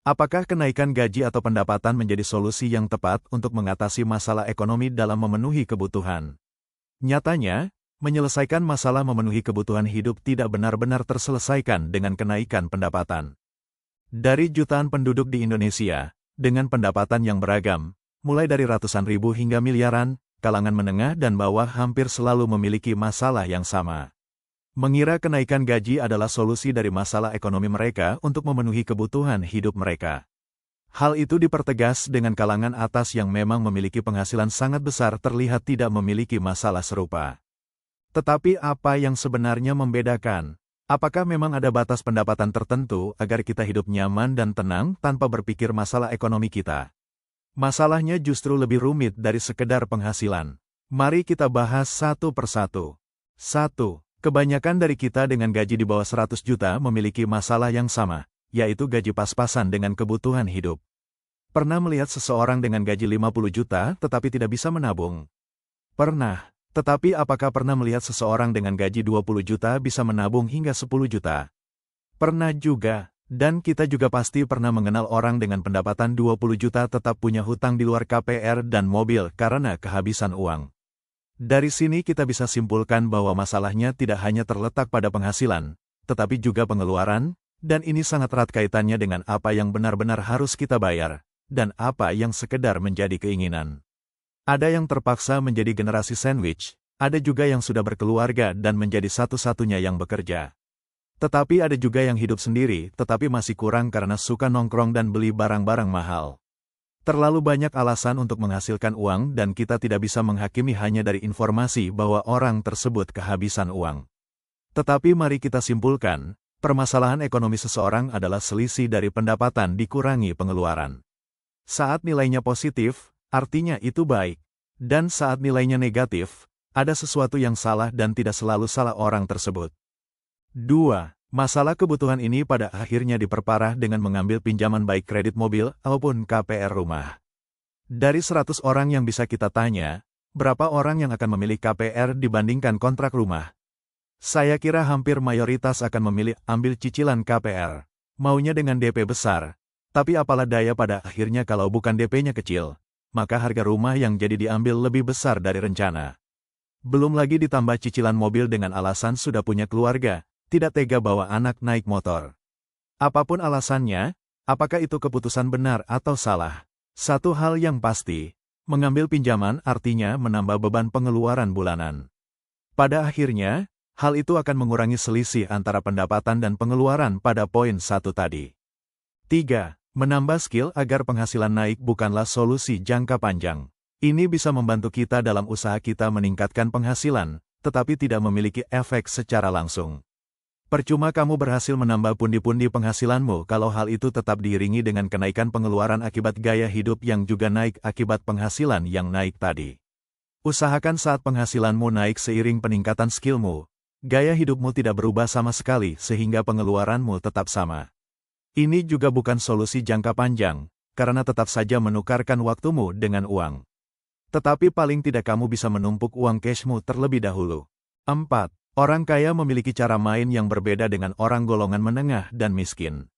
Apakah kenaikan gaji atau pendapatan menjadi solusi yang tepat untuk mengatasi masalah ekonomi dalam memenuhi kebutuhan? Nyatanya, menyelesaikan masalah memenuhi kebutuhan hidup tidak benar-benar terselesaikan dengan kenaikan pendapatan. Dari jutaan penduduk di Indonesia, dengan pendapatan yang beragam, mulai dari ratusan ribu hingga miliaran, kalangan menengah dan bawah hampir selalu memiliki masalah yang sama. Mengira kenaikan gaji adalah solusi dari masalah ekonomi mereka untuk memenuhi kebutuhan hidup mereka. Hal itu dipertegas dengan kalangan atas yang memang memiliki penghasilan sangat besar terlihat tidak memiliki masalah serupa. Tetapi apa yang sebenarnya membedakan? Apakah memang ada batas pendapatan tertentu agar kita hidup nyaman dan tenang tanpa berpikir masalah ekonomi kita? Masalahnya justru lebih rumit dari sekedar penghasilan. Mari kita bahas satu persatu. 1. Kebanyakan dari kita dengan gaji di bawah 100 juta memiliki masalah yang sama, yaitu gaji pas-pasan dengan kebutuhan hidup. Pernah melihat seseorang dengan gaji 50 juta tetapi tidak bisa menabung? Pernah. Tetapi apakah pernah melihat seseorang dengan gaji 20 juta bisa menabung hingga 10 juta? Pernah juga. Dan kita juga pasti pernah mengenal orang dengan pendapatan 20 juta tetap punya hutang di luar KPR dan mobil karena kehabisan uang. Dari sini kita bisa simpulkan bahwa masalahnya tidak hanya terletak pada penghasilan, tetapi juga pengeluaran, dan ini sangat erat kaitannya dengan apa yang benar-benar harus kita bayar, dan apa yang sekedar menjadi keinginan. Ada yang terpaksa menjadi generasi sandwich, ada juga yang sudah berkeluarga dan menjadi satu-satunya yang bekerja. Tetapi ada juga yang hidup sendiri, tetapi masih kurang karena suka nongkrong dan beli barang-barang mahal. Terlalu banyak alasan untuk menghasilkan uang dan kita tidak bisa menghakimi hanya dari informasi bahwa orang tersebut kehabisan uang. Tetapi mari kita simpulkan, permasalahan ekonomi seseorang adalah selisih dari pendapatan dikurangi pengeluaran. Saat nilainya positif, artinya itu baik. Dan saat nilainya negatif, ada sesuatu yang salah dan tidak selalu salah orang tersebut. 2. Masalah kebutuhan ini pada akhirnya diperparah dengan mengambil pinjaman baik kredit mobil maupun KPR rumah. Dari 100 orang yang bisa kita tanya, berapa orang yang akan memilih KPR dibandingkan kontrak rumah? Saya kira hampir mayoritas akan memilih ambil cicilan KPR. Maunya dengan DP besar. Tapi apalah daya pada akhirnya kalau bukan DP-nya kecil, maka harga rumah yang jadi diambil lebih besar dari rencana. Belum lagi ditambah cicilan mobil dengan alasan sudah punya keluarga. Tidak tega bawa anak naik motor. Apapun alasannya, apakah itu keputusan benar atau salah? Satu hal yang pasti, mengambil pinjaman artinya menambah beban pengeluaran bulanan. Pada akhirnya, hal itu akan mengurangi selisih antara pendapatan dan pengeluaran pada poin 1 tadi. 3. Menambah skill agar penghasilan naik bukanlah solusi jangka panjang. Ini bisa membantu kita dalam usaha kita meningkatkan penghasilan, tetapi tidak memiliki efek secara langsung. Percuma kamu berhasil menambah pundi-pundi penghasilanmu kalau hal itu tetap diiringi dengan kenaikan pengeluaran akibat gaya hidup yang juga naik akibat penghasilan yang naik tadi. Usahakan saat penghasilanmu naik seiring peningkatan skillmu, gaya hidupmu tidak berubah sama sekali sehingga pengeluaranmu tetap sama. Ini juga bukan solusi jangka panjang, karena tetap saja menukarkan waktumu dengan uang. Tetapi paling tidak kamu bisa menumpuk uang cashmu terlebih dahulu. 4. Orang kaya memiliki cara main yang berbeda dengan orang golongan menengah dan miskin.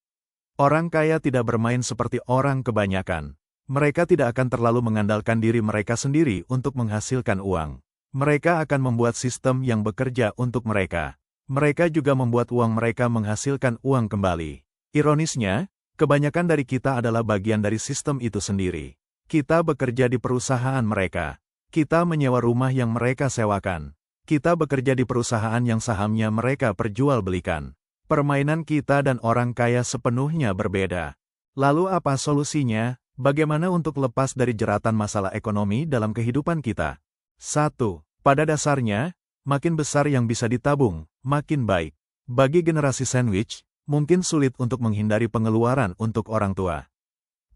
Orang kaya tidak bermain seperti orang kebanyakan. Mereka tidak akan terlalu mengandalkan diri mereka sendiri untuk menghasilkan uang. Mereka akan membuat sistem yang bekerja untuk mereka. Mereka juga membuat uang mereka menghasilkan uang kembali. Ironisnya, kebanyakan dari kita adalah bagian dari sistem itu sendiri. Kita bekerja di perusahaan mereka. Kita menyewa rumah yang mereka sewakan. Kita bekerja di perusahaan yang sahamnya mereka perjualbelikan. Permainan kita dan orang kaya sepenuhnya berbeda. Lalu apa solusinya? Bagaimana untuk lepas dari jeratan masalah ekonomi dalam kehidupan kita? 1. Pada dasarnya, makin besar yang bisa ditabung, makin baik. Bagi generasi sandwich, mungkin sulit untuk menghindari pengeluaran untuk orang tua.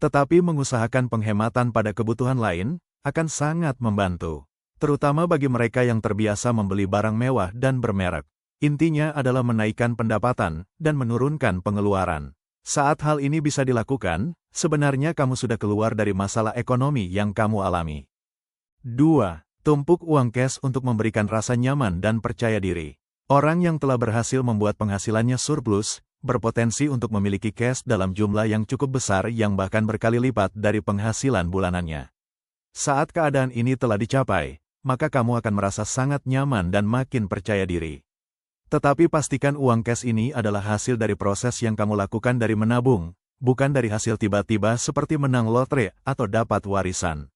Tetapi mengusahakan penghematan pada kebutuhan lain, akan sangat membantu. Terutama bagi mereka yang terbiasa membeli barang mewah dan bermerek. Intinya adalah menaikkan pendapatan dan menurunkan pengeluaran. Saat hal ini bisa dilakukan, sebenarnya kamu sudah keluar dari masalah ekonomi yang kamu alami. 2. Tumpuk uang cash untuk memberikan rasa nyaman dan percaya diri. Orang yang telah berhasil membuat penghasilannya surplus, berpotensi untuk memiliki cash dalam jumlah yang cukup besar yang bahkan berkali lipat dari penghasilan bulanannya. Saat keadaan ini telah dicapai, maka kamu akan merasa sangat nyaman dan makin percaya diri. Tetapi pastikan uang cash ini adalah hasil dari proses yang kamu lakukan dari menabung, bukan dari hasil tiba-tiba seperti menang lotre atau dapat warisan.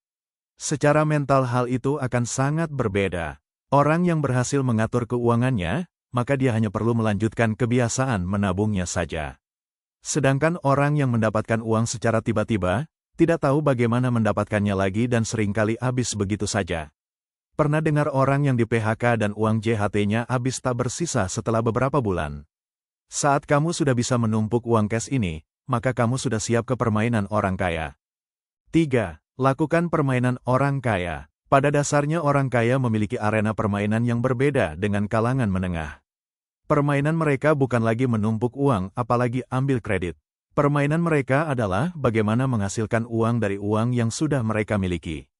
Secara mental hal itu akan sangat berbeda. Orang yang berhasil mengatur keuangannya, maka dia hanya perlu melanjutkan kebiasaan menabungnya saja. Sedangkan orang yang mendapatkan uang secara tiba-tiba, tidak tahu bagaimana mendapatkannya lagi dan seringkali habis begitu saja. Pernah dengar orang yang di-PHK dan uang JHT-nya habis tak bersisa setelah beberapa bulan? Saat kamu sudah bisa menumpuk uang cash ini, maka kamu sudah siap ke permainan orang kaya. 3. Lakukan permainan orang kaya. Pada dasarnya orang kaya memiliki arena permainan yang berbeda dengan kalangan menengah. Permainan mereka bukan lagi menumpuk uang apalagi ambil kredit. Permainan mereka adalah bagaimana menghasilkan uang dari uang yang sudah mereka miliki.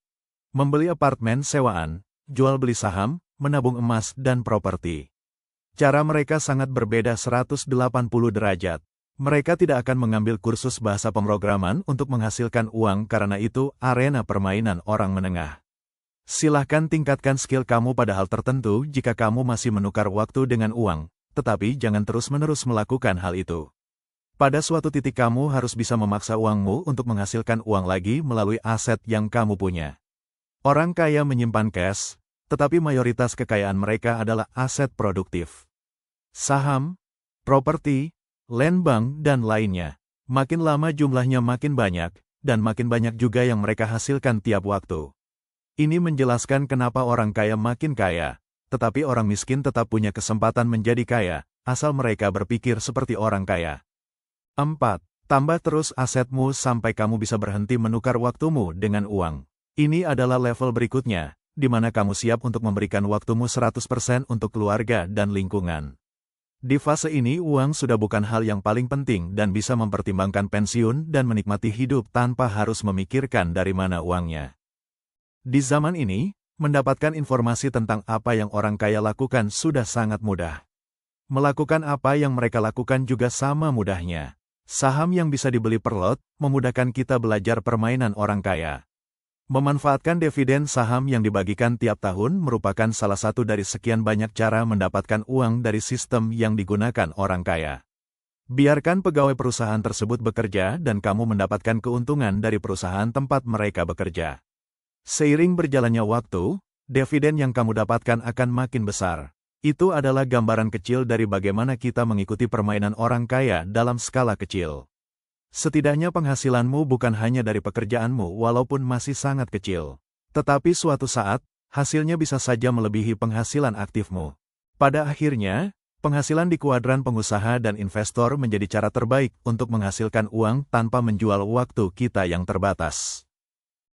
Membeli apartemen sewaan, jual beli saham, menabung emas dan properti. Cara mereka sangat berbeda 180 derajat. Mereka tidak akan mengambil kursus bahasa pemrograman untuk menghasilkan uang karena itu arena permainan orang menengah. Silahkan tingkatkan skill kamu pada hal tertentu jika kamu masih menukar waktu dengan uang, tetapi jangan terus-menerus melakukan hal itu. Pada suatu titik kamu harus bisa memaksa uangmu untuk menghasilkan uang lagi melalui aset yang kamu punya. Orang kaya menyimpan cash, tetapi mayoritas kekayaan mereka adalah aset produktif. Saham, properti, land bank, dan lainnya. Makin lama jumlahnya makin banyak, dan makin banyak juga yang mereka hasilkan tiap waktu. Ini menjelaskan kenapa orang kaya makin kaya, tetapi orang miskin tetap punya kesempatan menjadi kaya, asal mereka berpikir seperti orang kaya. 4. Tambah terus asetmu sampai kamu bisa berhenti menukar waktumu dengan uang. Ini adalah level berikutnya, di mana kamu siap untuk memberikan waktumu 100% untuk keluarga dan lingkungan. Di fase ini uang sudah bukan hal yang paling penting dan bisa mempertimbangkan pensiun dan menikmati hidup tanpa harus memikirkan dari mana uangnya. Di zaman ini, mendapatkan informasi tentang apa yang orang kaya lakukan sudah sangat mudah. Melakukan apa yang mereka lakukan juga sama mudahnya. Saham yang bisa dibeli per lot, memudahkan kita belajar permainan orang kaya. Memanfaatkan dividen saham yang dibagikan tiap tahun merupakan salah satu dari sekian banyak cara mendapatkan uang dari sistem yang digunakan orang kaya. Biarkan pegawai perusahaan tersebut bekerja dan kamu mendapatkan keuntungan dari perusahaan tempat mereka bekerja. Seiring berjalannya waktu, dividen yang kamu dapatkan akan makin besar. Itu adalah gambaran kecil dari bagaimana kita mengikuti permainan orang kaya dalam skala kecil. Setidaknya penghasilanmu bukan hanya dari pekerjaanmu walaupun masih sangat kecil. Tetapi suatu saat, hasilnya bisa saja melebihi penghasilan aktifmu. Pada akhirnya, penghasilan di kuadran pengusaha dan investor menjadi cara terbaik untuk menghasilkan uang tanpa menjual waktu kita yang terbatas.